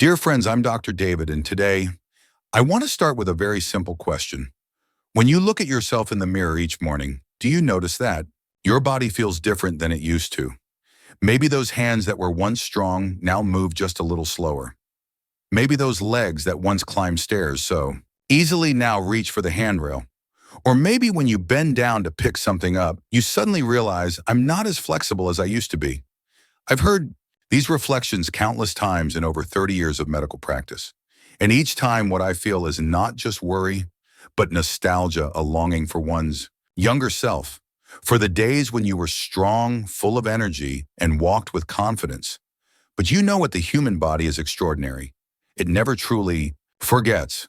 Dear friends, I'm Dr. David, and today I want to start with a very simple question. When you look at yourself in the mirror each morning, do you notice that your body feels different than it used to? Maybe those hands that were once strong now move just a little slower. Maybe those legs that once climbed stairs so easily now reach for the handrail. Or maybe when you bend down to pick something up, you suddenly realize I'm not as flexible as I used to be. I've heard these reflections countless times in over 30 years of medical practice. And each time what I feel is not just worry, but nostalgia, a longing for one's younger self, for the days when you were strong, full of energy, and walked with confidence. But you know what the human body is extraordinary. It never truly forgets.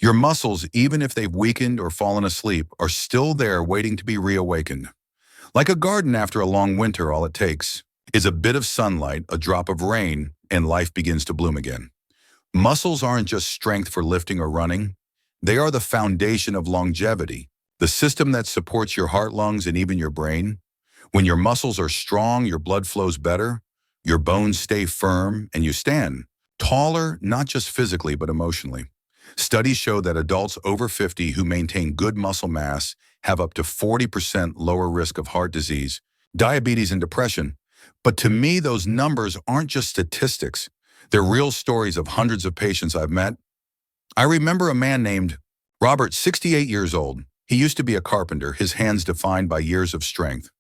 Your muscles, even if they've weakened or fallen asleep, are still there waiting to be reawakened. Like a garden after a long winter, all it takes is a bit of sunlight, a drop of rain, and life begins to bloom again. Muscles aren't just strength for lifting or running. They are the foundation of longevity, the system that supports your heart, lungs, and even your brain. When your muscles are strong, your blood flows better, your bones stay firm, and you stand taller, not just physically, but emotionally. Studies show that adults over 50 who maintain good muscle mass have up to 40% lower risk of heart disease, diabetes, and depression. But to me, those numbers aren't just statistics. They're real stories of hundreds of patients I've met. I remember a man named Robert, 68 years old. He used to be a carpenter, his hands defined by years of strength.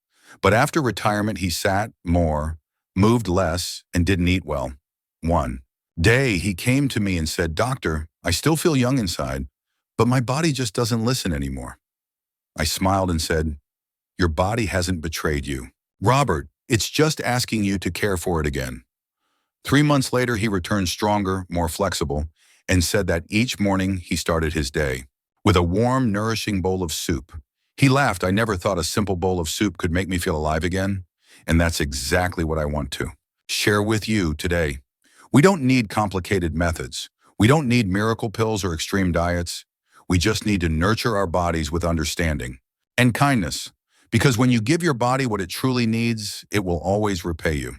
But after retirement, he sat more, moved less, and didn't eat well. One day, he came to me and said, "Doctor, I still feel young inside, but my body just doesn't listen anymore." I smiled and said, "Your body hasn't betrayed you, Robert. It's just asking you to care for it again." 3 months later, he returned stronger, more flexible, and said that each morning he started his day with a warm, nourishing bowl of soup. He laughed. "I never thought a simple bowl of soup could make me feel alive again." And that's exactly what I want to share with you today. We don't need complicated methods. We don't need miracle pills or extreme diets. We just need to nurture our bodies with understanding and kindness. Because when you give your body what it truly needs, it will always repay you.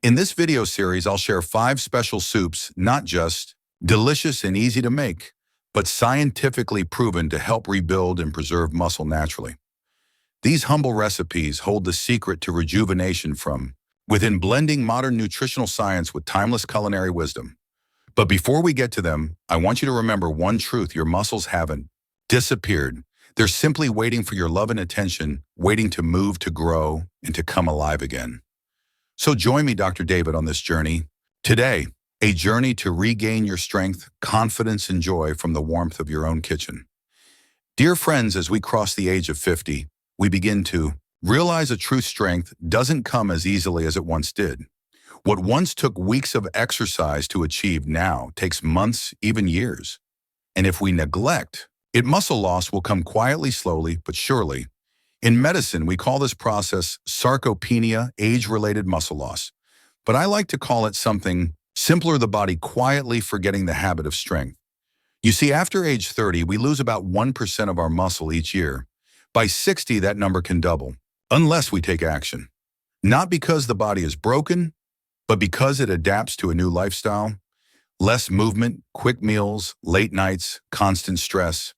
In this video series, I'll share 5 special soups, not just delicious and easy to make, but scientifically proven to help rebuild and preserve muscle naturally. These humble recipes hold the secret to rejuvenation from within, blending modern nutritional science with timeless culinary wisdom. But before we get to them, I want you to remember one truth: your muscles haven't disappeared. They're simply waiting for your love and attention, waiting to move, to grow, and to come alive again. So join me, Dr. David, on this journey. Today, a journey to regain your strength, confidence, and joy from the warmth of your own kitchen. Dear friends, as we cross the age of 50, we begin to realize a true strength doesn't come as easily as it once did. What once took weeks of exercise to achieve now takes months, even years. And if we neglect it, muscle loss will come quietly, slowly, but surely. In medicine, we call this process sarcopenia, age-related muscle loss. But I like to call it something simpler: the body quietly forgetting the habit of strength. You see, after age 30, we lose about 1% of our muscle each year. By 60, that number can double, unless we take action. Not because the body is broken, but because it adapts to a new lifestyle. Less movement, quick meals, late nights, constant stress.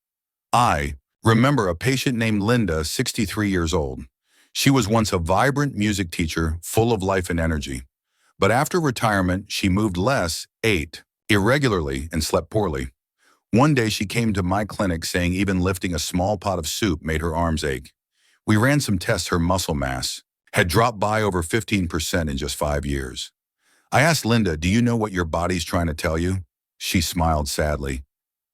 I remember a patient named Linda, 63 years old. She was once a vibrant music teacher, full of life and energy. But after retirement, she moved less, ate irregularly, and slept poorly. One day she came to my clinic saying even lifting a small pot of soup made her arms ache. We ran some tests. Her muscle mass had dropped by over 15% in just 5 years. I asked Linda, "Do you know what your body's trying to tell you?" She smiled sadly.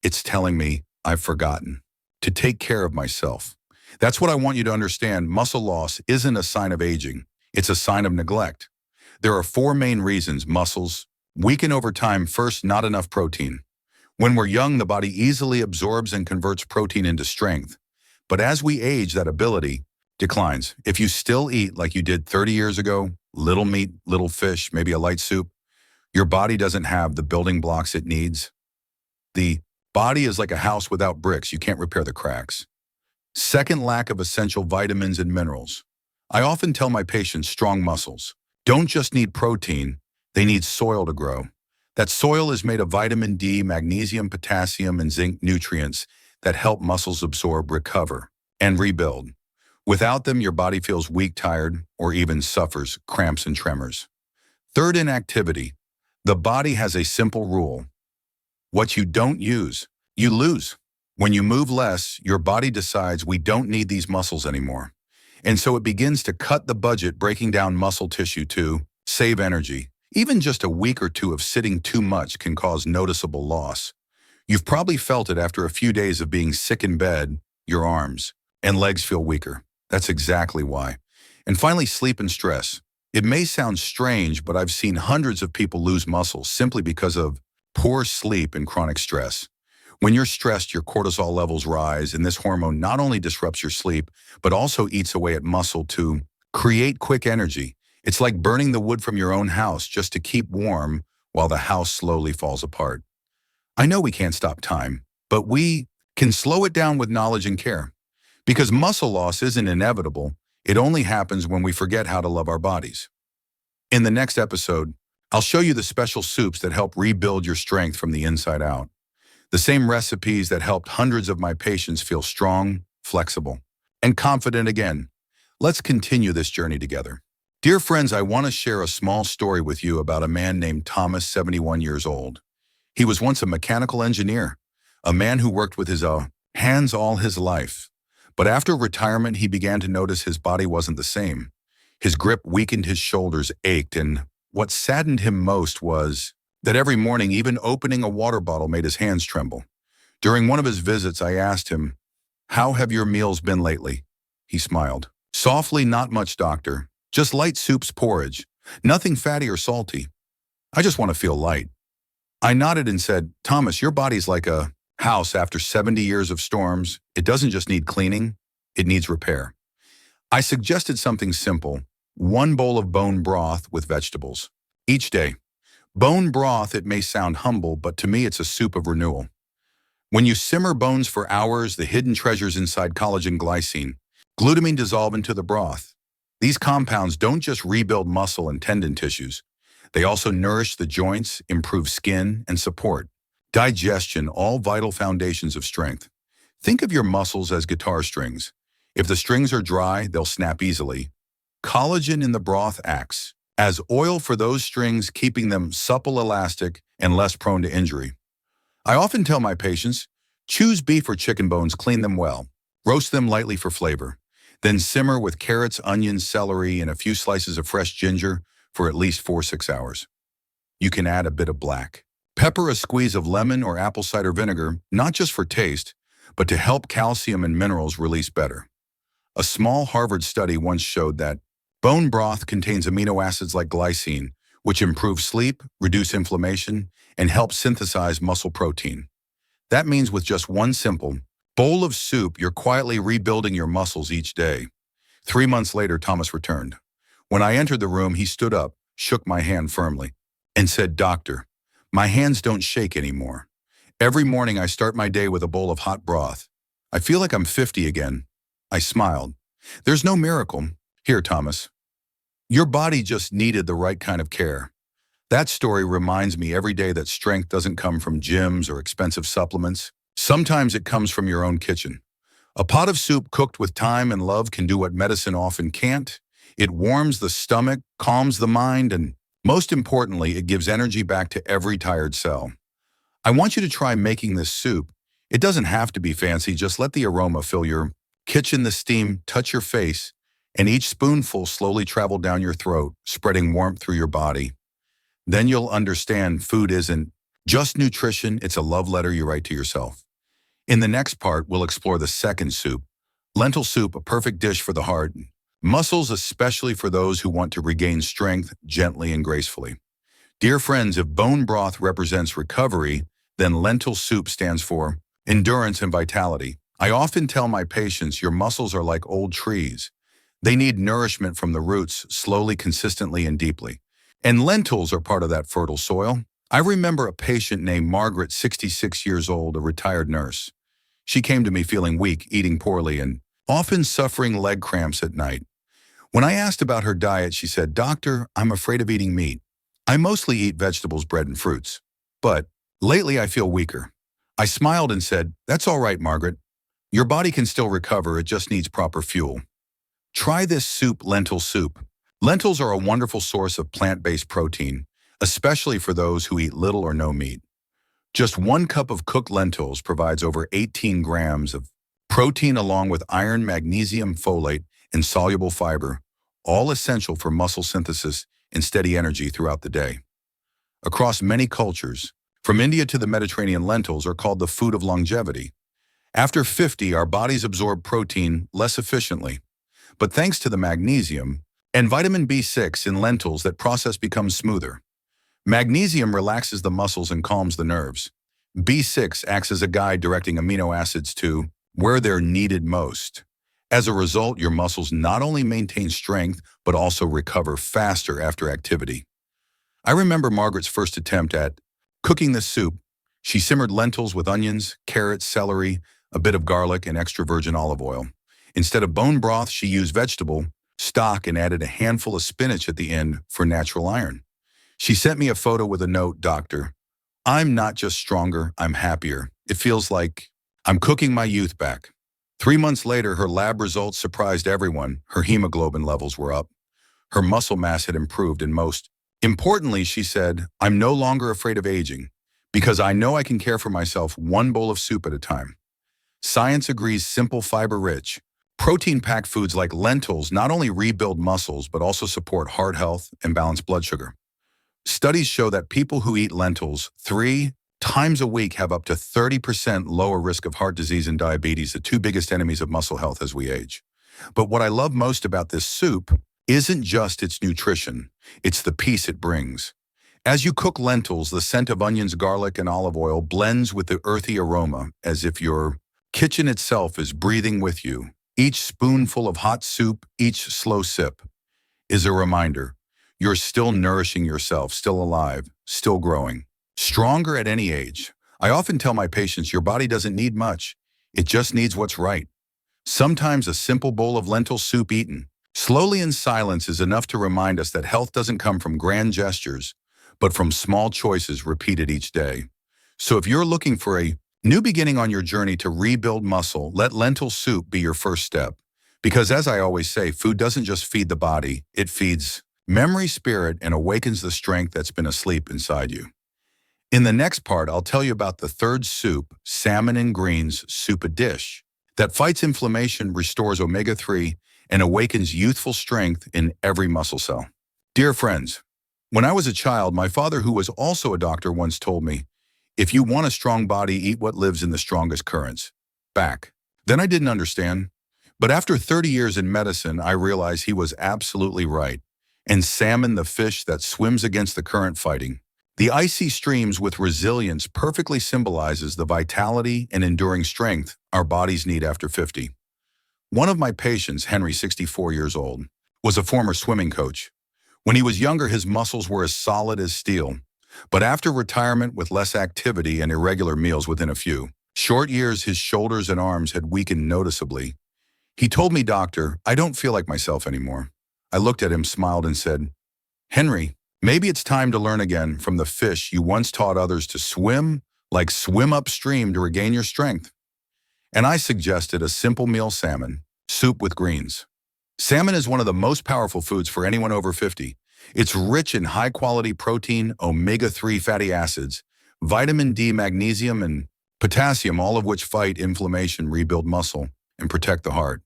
"It's telling me I've forgotten to take care of myself." That's what I want you to understand. Muscle loss isn't a sign of aging. It's a sign of neglect. There are 4 main reasons muscles weaken over time. First, not enough protein. When we're young, the body easily absorbs and converts protein into strength. But as we age, that ability declines. If you still eat like you did 30 years ago, little meat, little fish, maybe a light soup, your body doesn't have the building blocks it needs. The body is like a house without bricks. You can't repair the cracks. Second, lack of essential vitamins and minerals. I often tell my patients strong muscles don't just need protein, they need soil to grow. That soil is made of vitamin D, magnesium, potassium, and zinc nutrients that help muscles absorb, recover, and rebuild. Without them, your body feels weak, tired, or even suffers cramps and tremors. Third, inactivity. The body has a simple rule. What you don't use, you lose. When you move less, your body decides we don't need these muscles anymore. And so it begins to cut the budget, breaking down muscle tissue to save energy. Even just a week or two of sitting too much can cause noticeable loss. You've probably felt it after a few days of being sick in bed. Your arms and legs feel weaker. That's exactly why. And finally, sleep and stress. It may sound strange, but I've seen hundreds of people lose muscle simply because of poor sleep and chronic stress. When you're stressed, your cortisol levels rise, and this hormone not only disrupts your sleep, but also eats away at muscle to create quick energy. It's like burning the wood from your own house just to keep warm while the house slowly falls apart. I know we can't stop time, but we can slow it down with knowledge and care. Because muscle loss isn't inevitable, it only happens when we forget how to love our bodies. In the next episode, I'll show you the special soups that help rebuild your strength from the inside out. The same recipes that helped hundreds of my patients feel strong, flexible, and confident again. Let's continue this journey together. Dear friends, I want to share a small story with you about a man named Thomas, 71 years old. He was once a mechanical engineer, a man who worked with his hands all his life. But after retirement, he began to notice his body wasn't the same. His grip weakened, his shoulders ached, and what saddened him most was that every morning, even opening a water bottle made his hands tremble. During one of his visits, I asked him, "How have your meals been lately?" He smiled. "Softly, not much, doctor. Just light soups, porridge. Nothing fatty or salty. I just want to feel light." I nodded and said, "Thomas, your body's like a house after 70 years of storms. It doesn't just need cleaning, it needs repair." I suggested something simple, 1 bowl of bone broth with vegetables. Each day. Bone broth, it may sound humble, but to me it's a soup of renewal. When you simmer bones for hours, the hidden treasures inside collagen, glycine, glutamine dissolve into the broth. These compounds don't just rebuild muscle and tendon tissues. They also nourish the joints, improve skin, and support digestion, all vital foundations of strength. Think of your muscles as guitar strings. If the strings are dry, they'll snap easily. Collagen in the broth acts as oil for those strings, keeping them supple, elastic, and less prone to injury. I often tell my patients, choose beef or chicken bones, clean them well, roast them lightly for flavor, then simmer with carrots, onions, celery, and a few slices of fresh ginger for at least 4-6 hours. You can add a bit of black pepper, a squeeze of lemon or apple cider vinegar, not just for taste, but to help calcium and minerals release better. A small Harvard study once showed that bone broth contains amino acids like glycine, which improve sleep, reduce inflammation, and help synthesize muscle protein. That means with just one simple bowl of soup, you're quietly rebuilding your muscles each day. 3 months later, Thomas returned. When I entered the room, he stood up, shook my hand firmly, and said, "Doctor, my hands don't shake anymore. Every morning I start my day with a bowl of hot broth. I feel like I'm 50 again." I smiled. "There's no miracle here, Thomas. Your body just needed the right kind of care." That story reminds me every day that strength doesn't come from gyms or expensive supplements. Sometimes it comes from your own kitchen. A pot of soup cooked with time and love can do what medicine often can't. It warms the stomach, calms the mind, and most importantly, it gives energy back to every tired cell. I want you to try making this soup. It doesn't have to be fancy, just let the aroma fill your kitchen, the steam touch your face, and each spoonful slowly travel down your throat, spreading warmth through your body. Then you'll understand food isn't just nutrition, it's a love letter you write to yourself. In the next part, we'll explore the second soup, lentil soup, a perfect dish for the heart. Muscles, especially for those who want to regain strength gently and gracefully. Dear friends, if bone broth represents recovery, then lentil soup stands for endurance and vitality. I often tell my patients, your muscles are like old trees. They need nourishment from the roots, slowly, consistently, and deeply. And lentils are part of that fertile soil. I remember a patient named Margaret, 66 years old, a retired nurse. She came to me feeling weak, eating poorly, and often suffering leg cramps at night. When I asked about her diet, she said, "Doctor, I'm afraid of eating meat. I mostly eat vegetables, bread, and fruits. But lately I feel weaker. I smiled and said, "That's all right, Margaret. Your body can still recover, it just needs proper fuel. Try this soup, lentil soup." Lentils are a wonderful source of plant-based protein, especially for those who eat little or no meat. Just 1 cup of cooked lentils provides over 18 grams of protein along with iron, magnesium, folate, and soluble fiber, all essential for muscle synthesis and steady energy throughout the day. Across many cultures, from India to the Mediterranean, lentils are called the food of longevity. After 50, our bodies absorb protein less efficiently. But thanks to the magnesium and vitamin B6 in lentils, that process becomes smoother. Magnesium relaxes the muscles and calms the nerves. B6 acts as a guide directing amino acids to where they're needed most. As a result, your muscles not only maintain strength, but also recover faster after activity. I remember Margaret's first attempt at cooking this soup. She simmered lentils with onions, carrots, celery, a bit of garlic, and extra virgin olive oil. Instead of bone broth, she used vegetable stock and added a handful of spinach at the end for natural iron. She sent me a photo with a note, "Doctor, I'm not just stronger, I'm happier. It feels like I'm cooking my youth back." 3 months later, her lab results surprised everyone. Her hemoglobin levels were up. Her muscle mass had improved, and most importantly, she said, "I'm no longer afraid of aging because I know I can care for myself one bowl of soup at a time." Science agrees simple, fiber-rich, protein-packed foods like lentils not only rebuild muscles, but also support heart health and balance blood sugar. Studies show that people who eat lentils 3 times a week have up to 30% lower risk of heart disease and diabetes, the two biggest enemies of muscle health as we age. But what I love most about this soup isn't just its nutrition, it's the peace it brings. As you cook lentils, the scent of onions, garlic, and olive oil blends with the earthy aroma, as if your kitchen itself is breathing with you. Each spoonful of hot soup, each slow sip, is a reminder you're still nourishing yourself, still alive, still growing, stronger at any age. I often tell my patients, your body doesn't need much. It just needs what's right. Sometimes a simple bowl of lentil soup eaten slowly in silence is enough to remind us that health doesn't come from grand gestures, but from small choices repeated each day. So if you're looking for a new beginning on your journey to rebuild muscle, let lentil soup be your first step. Because as I always say, food doesn't just feed the body, it feeds memory, spirit, and awakens the strength that's been asleep inside you. In the next part, I'll tell you about the third soup, salmon and greens soup, a dish that fights inflammation, restores omega-3, and awakens youthful strength in every muscle cell. Dear friends, when I was a child, my father, who was also a doctor, once told me, "If you want a strong body, eat what lives in the strongest currents." Back then I didn't understand, but after 30 years in medicine, I realized he was absolutely right. And salmon, the fish that swims against the current, fighting the icy streams with resilience, perfectly symbolizes the vitality and enduring strength our bodies need after 50. One of my patients, Henry, 64 years old, was a former swimming coach. When he was younger, his muscles were as solid as steel. But after retirement, with less activity and irregular meals, within a few short years, his shoulders and arms had weakened noticeably. He told me, "Doctor, I don't feel like myself anymore." I looked at him, smiled, and said, "Henry, maybe it's time to learn again from the fish you once taught others to swim, like swim upstream to regain your strength." And I suggested a simple meal, salmon soup with greens. Salmon is one of the most powerful foods for anyone over 50. It's rich in high-quality protein, omega-3 fatty acids, vitamin D, magnesium, and potassium, all of which fight inflammation, rebuild muscle, and protect the heart.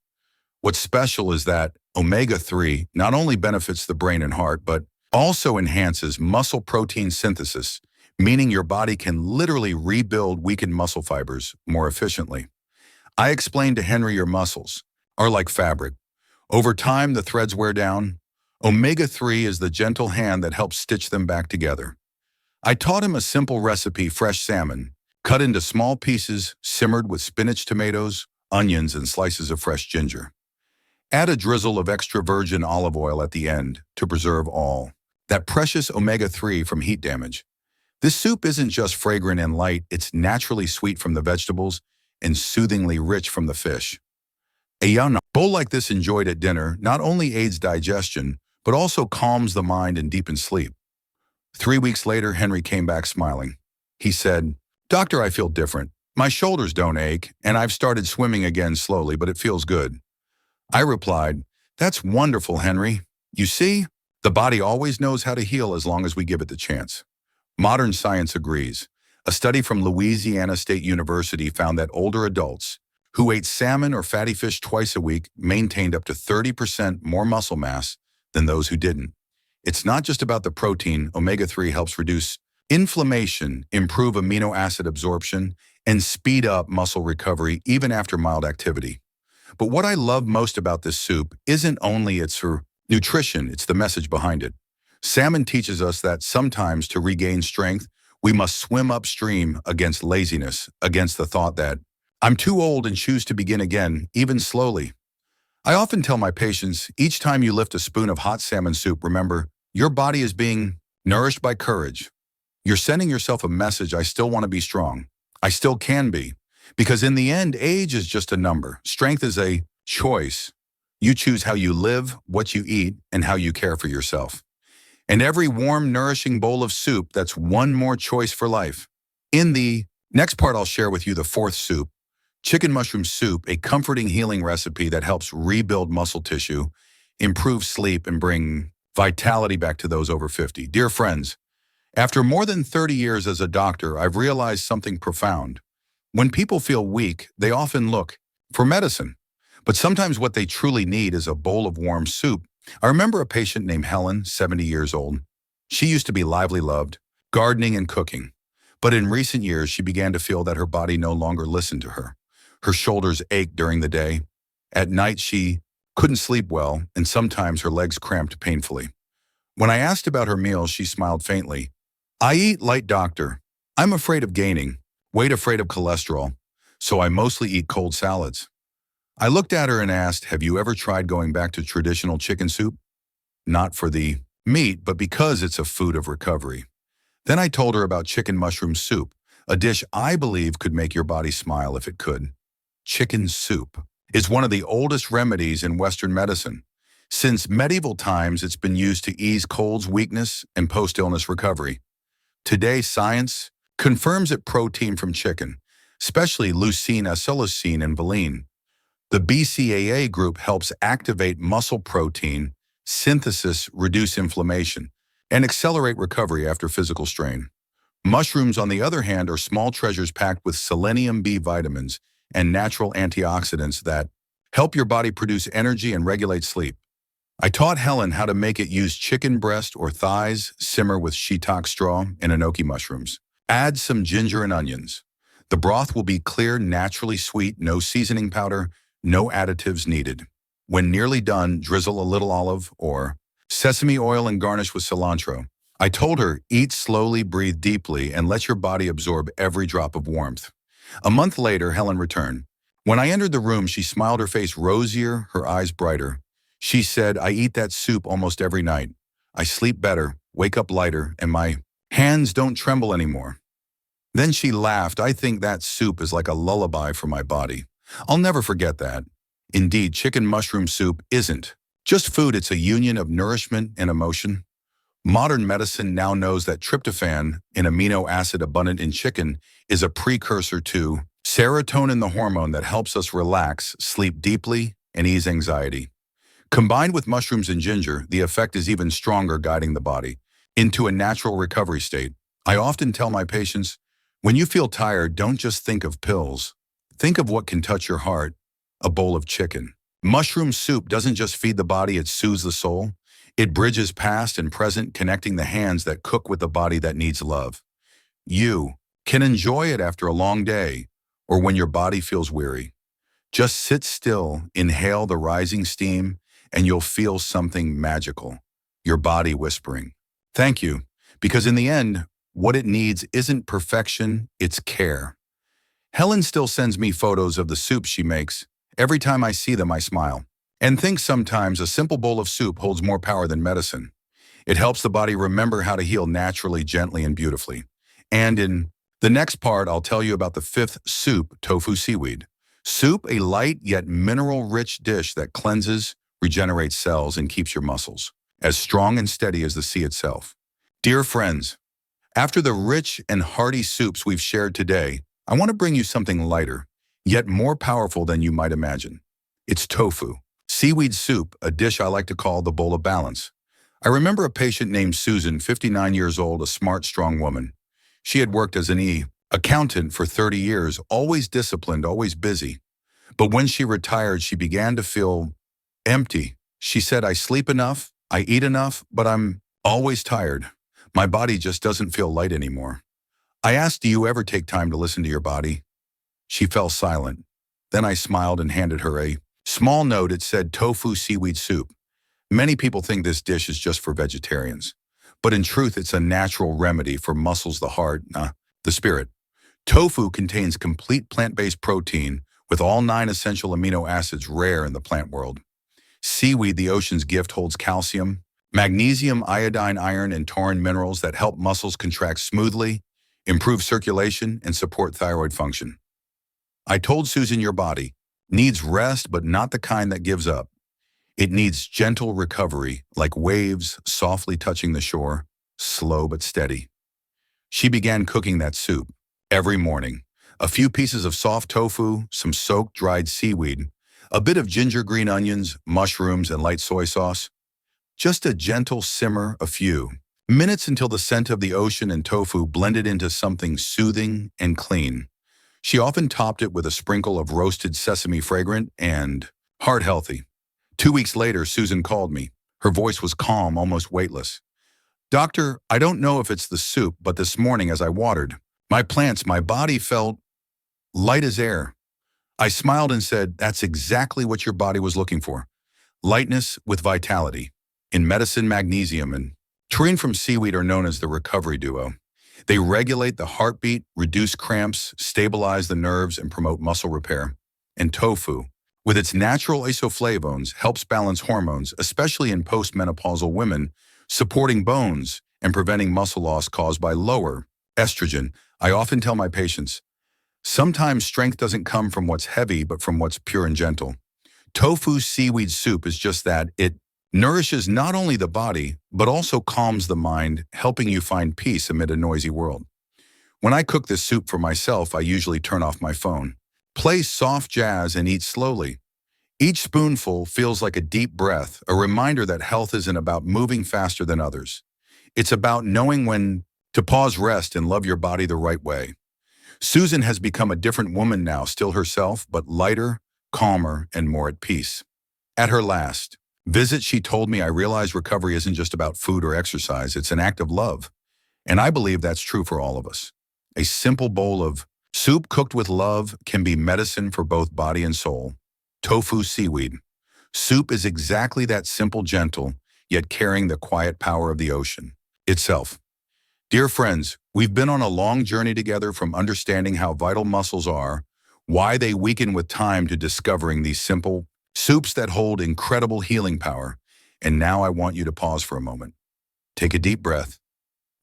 What's special is that omega-3 not only benefits the brain and heart, but also enhances muscle protein synthesis, meaning your body can literally rebuild weakened muscle fibers more efficiently. I explained to Henry, your muscles are like fabric. Over time, the threads wear down. Omega-3 is the gentle hand that helps stitch them back together. I taught him a simple recipe: fresh salmon, cut into small pieces, simmered with spinach, tomatoes, onions, and slices of fresh ginger. Add a drizzle of extra virgin olive oil at the end to preserve all that precious omega-3 from heat damage. This soup isn't just fragrant and light, it's naturally sweet from the vegetables and soothingly rich from the fish. A bowl like this, enjoyed at dinner, not only aids digestion, but also calms the mind and deepens sleep. 3 weeks later, Henry came back smiling. He said, "Doctor, I feel different. My shoulders don't ache, and I've started swimming again slowly, but it feels good." I replied, "That's wonderful, Henry. You see, the body always knows how to heal as long as we give it the chance." Modern science agrees. A study from Louisiana State University found that older adults who ate salmon or fatty fish twice a week maintained up to 30% more muscle mass than those who didn't. It's not just about the protein. Omega-3 helps reduce inflammation, improve amino acid absorption, and speed up muscle recovery even after mild activity. But what I love most about this soup isn't only its nutrition, it's the message behind it. Salmon teaches us that sometimes to regain strength, we must swim upstream against laziness, against the thought that I'm too old and choose to begin again, even slowly. I often tell my patients, each time you lift a spoon of hot salmon soup, remember, your body is being nourished by courage. You're sending yourself a message, I still want to be strong. I still can be. Because in the end, age is just a number. Strength is a choice. You choose how you live, what you eat, and how you care for yourself. And every warm, nourishing bowl of soup, that's one more choice for life. In the next part, I'll share with you the fourth soup, chicken mushroom soup, a comforting healing recipe that helps rebuild muscle tissue, improve sleep, and bring vitality back to those over 50. Dear friends, after more than 30 years as a doctor, I've realized something profound. When people feel weak, they often look for medicine. But sometimes what they truly need is a bowl of warm soup. I remember a patient named Helen, 70 years old. She used to be lively, loved gardening and cooking. But in recent years, she began to feel that her body no longer listened to her. Her shoulders ached during the day. At night, she couldn't sleep well, and sometimes her legs cramped painfully. When I asked about her meals, she smiled faintly. "I eat light, doctor. I'm afraid of gaining weight, afraid of cholesterol, so I mostly eat cold salads." I looked at her and asked, "Have you ever tried going back to traditional chicken soup?" Not for the meat, but because it's a food of recovery. Then I told her about chicken mushroom soup, a dish I believe could make your body smile if it could. Chicken soup is one of the oldest remedies in Western medicine. Since medieval times, it's been used to ease colds, weakness, and post-illness recovery. Today, science confirms that protein from chicken, especially leucine, isoleucine, and valine, the BCAA group, helps activate muscle protein synthesis, reduce inflammation, and accelerate recovery after physical strain. Mushrooms, on the other hand, are small treasures packed with selenium B vitamins and natural antioxidants that help your body produce energy and regulate sleep. I taught Helen how to make it. Use chicken breast or thighs, simmer with shiitake straw and enoki mushrooms. Add some ginger and onions. The broth will be clear, naturally sweet, no seasoning powder, no additives needed. When nearly done, drizzle a little olive or sesame oil and garnish with cilantro. I told her, eat slowly, breathe deeply, and let your body absorb every drop of warmth. A month later, Helen returned. When I entered the room, she smiled, her face rosier, her eyes brighter. She said, "I eat that soup almost every night. I sleep better, wake up lighter, and my hands don't tremble anymore." Then she laughed. "I think that soup is like a lullaby for my body." I'll never forget that. Indeed, chicken mushroom soup isn't just food, it's a union of nourishment and emotion. Modern medicine now knows that tryptophan, an amino acid abundant in chicken, is a precursor to serotonin, the hormone that helps us relax, sleep deeply, and ease anxiety. Combined with mushrooms and ginger, the effect is even stronger, guiding the body into a natural recovery state. I often tell my patients, when you feel tired, don't just think of pills. Think of what can touch your heart, a bowl of chicken. Mushroom soup doesn't just feed the body, it soothes the soul. It bridges past and present, connecting the hands that cook with the body that needs love. You can enjoy it after a long day or when your body feels weary. Just sit still, inhale the rising steam, and you'll feel something magical. Your body whispering, "Thank you," because in the end, what it needs isn't perfection, it's care. Helen still sends me photos of the soup she makes. Every time I see them, I smile and think sometimes a simple bowl of soup holds more power than medicine. It helps the body remember how to heal naturally, gently, and beautifully. And in the next part, I'll tell you about the fifth soup, tofu seaweed. Soup, a light yet mineral-rich dish that cleanses, regenerates cells, and keeps your muscles as strong and steady as the sea itself. Dear friends, after the rich and hearty soups we've shared today, I want to bring you something lighter, yet more powerful than you might imagine. It's tofu. Seaweed soup, a dish I like to call the bowl of balance. I remember a patient named Susan, 59 years old, a smart, strong woman. She had worked as an accountant for 30 years, always disciplined, always busy. But when she retired, she began to feel empty. She said, I sleep enough, I eat enough, but I'm always tired. My body just doesn't feel light anymore. I asked, do you ever take time to listen to your body? She fell silent. Then I smiled and handed her a small note. It said tofu seaweed soup. Many people think this dish is just for vegetarians, but in truth, it's a natural remedy for muscles, the heart, the spirit. Tofu contains complete plant-based protein with all 9 essential amino acids rare in the plant world. Seaweed, the ocean's gift, holds calcium, magnesium, iodine, iron, and taurine minerals that help muscles contract smoothly, improve circulation, and support thyroid function. I told Susan your body needs rest, but not the kind that gives up. It needs gentle recovery, like waves softly touching the shore, slow but steady. She began cooking that soup every morning. A few pieces of soft tofu, some soaked dried seaweed, a bit of ginger green onions, mushrooms, and light soy sauce. Just a gentle simmer, a few minutes until the scent of the ocean and tofu blended into something soothing and clean. She often topped it with a sprinkle of roasted sesame, fragrant and heart-healthy. 2 weeks later, Susan called me. Her voice was calm, almost weightless. Doctor, I don't know if it's the soup, but this morning as I watered my plants, my body felt light as air. I smiled and said, that's exactly what your body was looking for. Lightness with vitality. In medicine, magnesium and taurine from seaweed are known as the recovery duo. They regulate the heartbeat, reduce cramps, stabilize the nerves, and promote muscle repair. And tofu, with its natural isoflavones, helps balance hormones, especially in postmenopausal women, supporting bones and preventing muscle loss caused by lower estrogen. I often tell my patients, sometimes strength doesn't come from what's heavy, but from what's pure and gentle. Tofu seaweed soup is just that. It nourishes not only the body, but also calms the mind, helping you find peace amid a noisy world. When I cook this soup for myself, I usually turn off my phone, play soft jazz, and eat slowly. Each spoonful feels like a deep breath, a reminder that health isn't about moving faster than others. It's about knowing when to pause, rest, and love your body the right way. Susan has become a different woman now, still herself, but lighter, calmer, and more at peace. At her last visit, she told me, I realized recovery isn't just about food or exercise, it's an act of love. And I believe that's true for all of us. A simple bowl of soup cooked with love can be medicine for both body and soul. Tofu seaweed. Soup is exactly that, simple, gentle, yet carrying the quiet power of the ocean itself. Dear friends, we've been on a long journey together, from understanding how vital muscles are, why they weaken with time, to discovering these simple soups that hold incredible healing power. And now I want you to pause for a moment. Take a deep breath.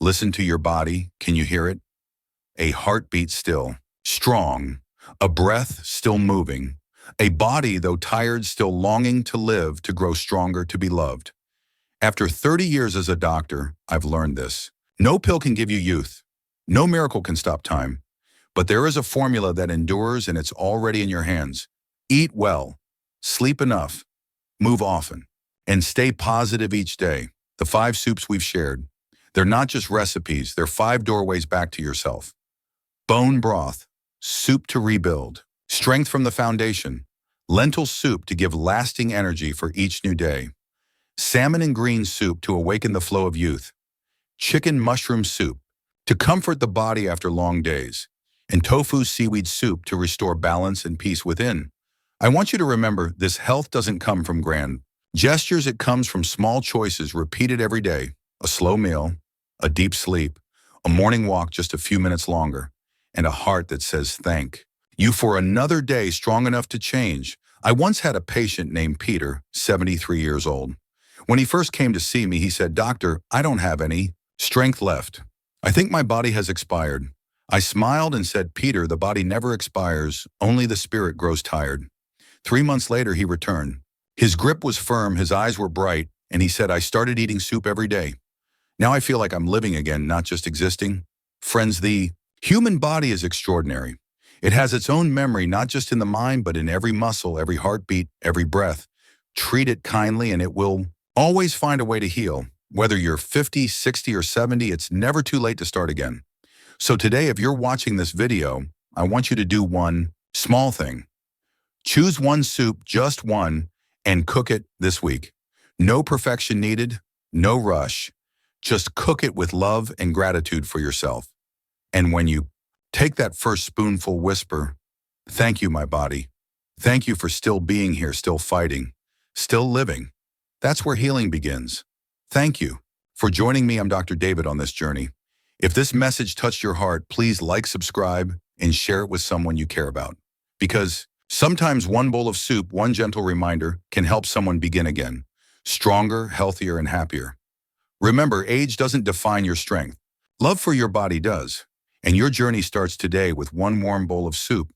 Listen to your body. Can you hear it? A heartbeat still, strong, a breath still moving, a body, though tired, still longing to live, to grow stronger, to be loved. After 30 years as a doctor, I've learned this. No pill can give you youth. No miracle can stop time. But there is a formula that endures, and it's already in your hands. Eat well, sleep enough, move often, and stay positive each day. The 5 soups we've shared, they're not just recipes, they're 5 doorways back to yourself. Bone broth, soup to rebuild, strength from the foundation. Lentil soup to give lasting energy for each new day. Salmon and green soup to awaken the flow of youth. Chicken mushroom soup to comfort the body after long days. And tofu seaweed soup to restore balance and peace within. I want you to remember, this health doesn't come from grand gestures, it comes from small choices repeated every day. A slow meal, a deep sleep, a morning walk just a few minutes longer, and a heart that says thank you for another day strong enough to change. I once had a patient named Peter, 73 years old. When he first came to see me, he said, Doctor, I don't have any strength left. I think my body has expired. I smiled and said, Peter, the body never expires, only the spirit grows tired. 3 months later, he returned. His grip was firm, his eyes were bright, and he said, I started eating soup every day. Now I feel like I'm living again, not just existing. Friends, the human body is extraordinary. It has its own memory, not just in the mind, but in every muscle, every heartbeat, every breath. Treat it kindly and it will always find a way to heal. Whether you're 50, 60, or 70, it's never too late to start again. So today, if you're watching this video, I want you to do one small thing. Choose one soup, just one, and cook it this week. No perfection needed, no rush. Just cook it with love and gratitude for yourself. And when you take that first spoonful, whisper, "Thank you, my body. Thank you for still being here, still fighting, still living." That's where healing begins. Thank you for joining me. I'm Dr. David on this journey. If this message touched your heart, please like, subscribe, and share it with someone you care about. Because sometimes one bowl of soup, one gentle reminder, can help someone begin again, stronger, healthier, and happier. Remember, age doesn't define your strength. Love for your body does. And your journey starts today with one warm bowl of soup.